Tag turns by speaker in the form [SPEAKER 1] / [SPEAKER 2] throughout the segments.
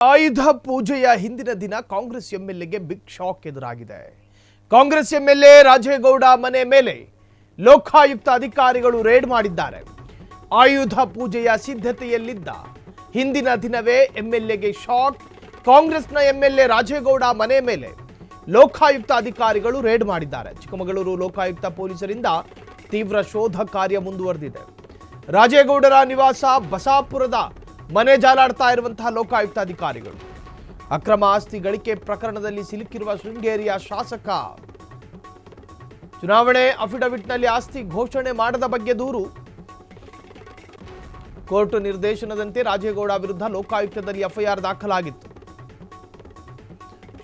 [SPEAKER 1] ಆಯುಧ ಪೂಜೆಯ ಹಿಂದಿನ ದಿನ ಕಾಂಗ್ರೆಸ್ ಎಂಎಲ್ಎಗೆ ಬಿಗ್ ಶಾಕ್ ಎದುರಾಗಿದೆ. ಕಾಂಗ್ರೆಸ್ ಎಂಎಲ್ಎ ರಾಜೇಗೌಡ ಮನೆ ಮೇಲೆ ಲೋಕಾಯುಕ್ತ ಅಧಿಕಾರಿಗಳು ರೇಡ್ ಮಾಡಿದ್ದಾರೆ. ಆಯುಧ ಪೂಜೆಯ ಸಿದ್ಧತೆಯಲ್ಲಿದ್ದ ಹಿಂದಿನ ದಿನವೇ ಎಂಎಲ್ಎಗೆ ಶಾಕ್. ಕಾಂಗ್ರೆಸ್ನ ಎಂಎಲ್ಎ ರಾಜೇಗೌಡ ಮನೆ ಮೇಲೆ ಲೋಕಾಯುಕ್ತ ಅಧಿಕಾರಿಗಳು ರೇಡ್ ಮಾಡಿದ್ದಾರೆ. ಚಿಕ್ಕಮಗಳೂರು ಲೋಕಾಯುಕ್ತ ಪೊಲೀಸರಿಂದ ತೀವ್ರ ಶೋಧ ಕಾರ್ಯ ಮುಂದುವರೆದಿದೆ. ರಾಜೇಗೌಡರ ನಿವಾಸ ಬಸಾಪುರದ ಮನೆ ಜಾಲಾಡ್ತಾ ಇರುವಂತಹ ಲೋಕಾಯುಕ್ತ ಅಧಿಕಾರಿಗಳು ಅಕ್ರಮ ಆಸ್ತಿ ಗಳಿಕೆ ಪ್ರಕರಣದಲ್ಲಿ ಸಿಲುಕಿರುವ ಶೃಂಗೇರಿಯ ಶಾಸಕ ಚುನಾವಣೆ ಅಫಿಡವಿಟ್ನಲ್ಲಿ ಆಸ್ತಿ ಘೋಷಣೆ ಮಾಡದ ಬಗ್ಗೆ ದೂರು. ಕೋರ್ಟ್ ನಿರ್ದೇಶನದಂತೆ ರಾಜೇಗೌಡ ವಿರುದ್ಧ ಲೋಕಾಯುಕ್ತದಲ್ಲಿ ಎಫ್ಐಆರ್ ದಾಖಲಾಗಿತ್ತು.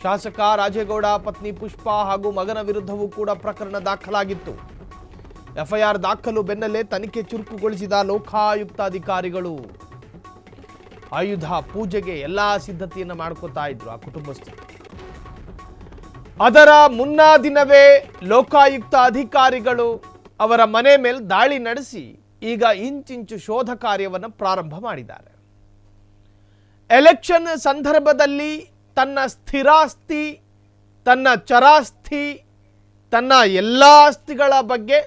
[SPEAKER 1] ಶಾಸಕ ರಾಜೇಗೌಡ ಪತ್ನಿ ಪುಷ್ಪಾ ಹಾಗೂ ಮಗನ ವಿರುದ್ಧವೂ ಕೂಡ ಪ್ರಕರಣ ದಾಖಲಾಗಿತ್ತು. ಎಫ್ಐಆರ್ ದಾಖಲು ಬೆನ್ನಲ್ಲೇ ತನಿಖೆ ಚುರುಕುಗೊಳಿಸಿದ ಲೋಕಾಯುಕ್ತ ಅಧಿಕಾರಿಗಳು ಆಯುಧ ಪೂಜೆಗೆ ಎಲ್ಲಾ ಸಿದ್ಧತೆಯನ್ನು ಮಾಡ್ಕೋತಾ ಇದ್ರು ಆ ಕುಟುಂಬಸ್ಥರು. ಅದರ ಮುನ್ನಾ ದಿನವೇ ಲೋಕಾಯುಕ್ತ ಅಧಿಕಾರಿಗಳು ಅವರ ಮನೆ ಮೇಲೆ ದಾಳಿ ನಡೆಸಿ ಈಗ ಇಂಚಿಂಚು ಶೋಧ ಕಾರ್ಯವನ್ನು ಪ್ರಾರಂಭ ಮಾಡಿದ್ದಾರೆ. ಎಲೆಕ್ಷನ್ ಸಂದರ್ಭದಲ್ಲಿ ತನ್ನ ಸ್ಥಿರಾಸ್ತಿ, ತನ್ನ ಚರಾಸ್ತಿ, ತನ್ನ ಎಲ್ಲ ಆಸ್ತಿಗಳ ಬಗ್ಗೆ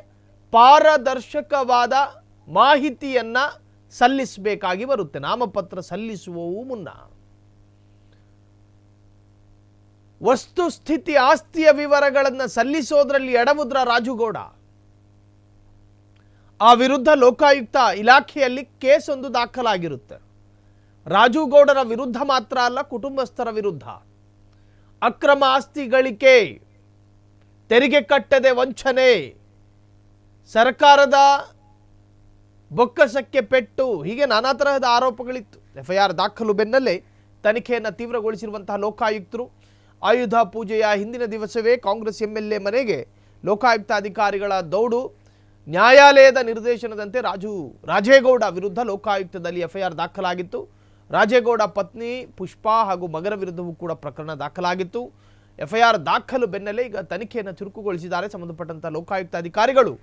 [SPEAKER 1] ಪಾರದರ್ಶಕವಾದ ಮಾಹಿತಿಯನ್ನ ಸಲ್ಲಿಸಬೇಕಾಗಿ ಬರುತ್ತೆ. ನಾಮಪತ್ರ ಸಲ್ಲಿಸುವವು ಮುನ್ನ ವಸ್ತುಸ್ಥಿತಿ ಆಸ್ತಿಯ ವಿವರಗಳನ್ನು ಸಲ್ಲಿಸೋದ್ರಲ್ಲಿ ಎಡವುದ್ರ ರಾಜುಗೌಡ. ಆ ವಿರುದ್ಧ ಲೋಕಾಯುಕ್ತ ಇಲಾಖೆಯಲ್ಲಿ ಕೇಸ್ ಒಂದು ದಾಖಲಾಗಿರುತ್ತೆ. ರಾಜುಗೌಡರ ವಿರುದ್ಧ ಮಾತ್ರ ಅಲ್ಲ, ಕುಟುಂಬಸ್ಥರ ವಿರುದ್ಧ ಅಕ್ರಮ ಆಸ್ತಿ ಗಳಿಕೆ, ತೆರಿಗೆ ಕಟ್ಟದೆ ವಂಚನೆ, ಸರ್ಕಾರದ ಬೊಕ್ಕಸಕ್ಕೆ ಪೆಟ್ಟು, ಹೀಗೆ ನಾನಾ ತರಹದ ಆರೋಪಗಳಿತ್ತು. ಎಫ್ಐಆರ್ ದಾಖಲು ಬೆನ್ನಲ್ಲೇ ತನಿಖೆಯನ್ನು ತೀವ್ರಗೊಳಿಸಿರುವಂತಹ ಲೋಕಾಯುಕ್ತರು ಆಯುಧ ಪೂಜೆಯ ಹಿಂದಿನ ದಿವಸವೇ ಕಾಂಗ್ರೆಸ್ ಎಂಎಲ್ಎ ಮನೆಗೆ ಲೋಕಾಯುಕ್ತ ಅಧಿಕಾರಿಗಳ ದೌಡು. ನ್ಯಾಯಾಲಯದ ನಿರ್ದೇಶನದಂತೆ ರಾಜೇಗೌಡ ವಿರುದ್ಧ ಲೋಕಾಯುಕ್ತದಲ್ಲಿ ಎಫ್ಐಆರ್ ದಾಖಲಾಗಿತ್ತು. ರಾಜೇಗೌಡ ಪತ್ನಿ ಪುಷ್ಪಾ ಹಾಗೂ ಮಗನ ವಿರುದ್ಧವೂ ಕೂಡ ಪ್ರಕರಣ ದಾಖಲಾಗಿತ್ತು. ಎಫ್ಐಆರ್ ದಾಖಲು ಬೆನ್ನಲ್ಲೇ ಈಗ ತನಿಖೆಯನ್ನು ಚುರುಕುಗೊಳಿಸಿದ್ದಾರೆ ಸಂಬಂಧಪಟ್ಟಂತ ಲೋಕಾಯುಕ್ತ ಅಧಿಕಾರಿಗಳು.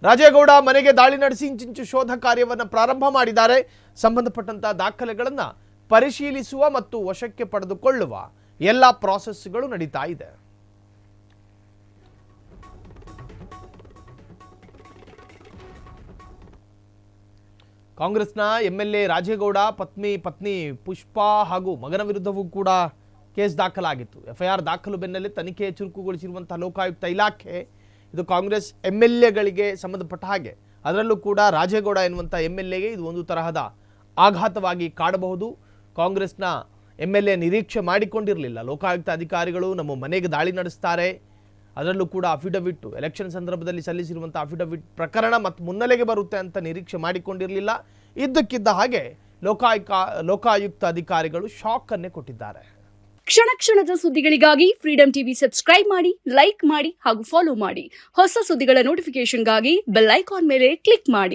[SPEAKER 1] ರಾಜೇಗೌಡ ಮನೆಗೆ ದಾಳಿ ನಡೆಸಿ ಇಂಚಿಂಚು ಶೋಧ ಕಾರ್ಯವನ್ನು ಪ್ರಾರಂಭ ಮಾಡಿದ್ದಾರೆ. ಸಂಬಂಧಪಟ್ಟಂತ ದಾಖಲೆಗಳನ್ನು ಪರಿಶೀಲಿಸುವ ಮತ್ತು ವಶಕ್ಕೆ ಪಡೆದುಕೊಳ್ಳುವ ಎಲ್ಲ ಪ್ರಾಸೆಸ್ಗಳು ನಡೀತಾ ಇದೆ. ಕಾಂಗ್ರೆಸ್ನ ಎಂಎಲ್ಎ ರಾಜೇಗೌಡ ಪತ್ನಿ ಪುಷ್ಪಾ ಹಾಗೂ ಮಗನ ವಿರುದ್ಧವೂ ಕೂಡ ಕೇಸ್ ದಾಖಲಾಗಿತ್ತು. ಎಫ್ಐಆರ್ ದಾಖಲು ಬೆನ್ನಲ್ಲೇ ತನಿಖೆ ಚುರುಕುಗೊಳಿಸಿರುವಂತಹ ಲೋಕಾಯುಕ್ತ ಇಲಾಖೆ ಇದು ಕಾಂಗ್ರೆಸ್ ಎಂಎಲ್ಎಗಳಿಗೆ ಸಂಬಂಧಪಟ್ಟ ಹಾಗೆ, ಅದರಲ್ಲೂ ಕೂಡ ರಾಜೇಗೌಡ ಎನ್ನುವಂಥ ಎಂಎಲ್ಎಗೆ ಇದು ಒಂದು ತರಹದ ಆಘಾತವಾಗಿ ಕಾಡಬಹುದು. ಕಾಂಗ್ರೆಸ್ನ ಎಂಎಲ್ಎ ನಿರೀಕ್ಷೆ ಮಾಡಿಕೊಂಡಿರಲಿಲ್ಲ ಲೋಕಾಯುಕ್ತ ಅಧಿಕಾರಿಗಳು ನಮ್ಮ ಮನೆಗೆ ದಾಳಿ ನಡೆಸ್ತಾರೆ, ಅದರಲ್ಲೂ ಕೂಡ ಅಫಿಡವಿಟ್ ಎಲೆಕ್ಷನ್ ಸಂದರ್ಭದಲ್ಲಿ ಸಲ್ಲಿಸಿರುವಂಥ ಅಫಿಡವಿಟ್ ಪ್ರಕರಣ ಮತ್ತು ಮುನ್ನೆಲೆಗೆ ಬರುತ್ತೆ ಅಂತ ನಿರೀಕ್ಷೆ ಮಾಡಿಕೊಂಡಿರಲಿಲ್ಲ. ಇದ್ದಕ್ಕಿದ್ದ ಹಾಗೆ ಲೋಕಾಯುಕ್ತ ಅಧಿಕಾರಿಗಳು ಶಾಕ್ ಅನ್ನೇ ಕೊಟ್ಟಿದ್ದಾರೆ.
[SPEAKER 2] ಕ್ಷಣ ಕ್ಷಣದ ಸುದ್ದಿಗಳಿಗಾಗಿ ಫ್ರೀಡಂ ಟಿವಿ ಸಬ್ಸ್ಕ್ರೈಬ್ ಮಾಡಿ, ಲೈಕ್ ಮಾಡಿ ಹಾಗೂ ಫಾಲೋ ಮಾಡಿ. ಹೊಸ ಸುದ್ದಿಗಳ ನೋಟಿಫಿಕೇಶನ್ಗಾಗಿ ಬೆಲ್ ಐಕಾನ್ ಮೇಲೆ ಕ್ಲಿಕ್ ಮಾಡಿ.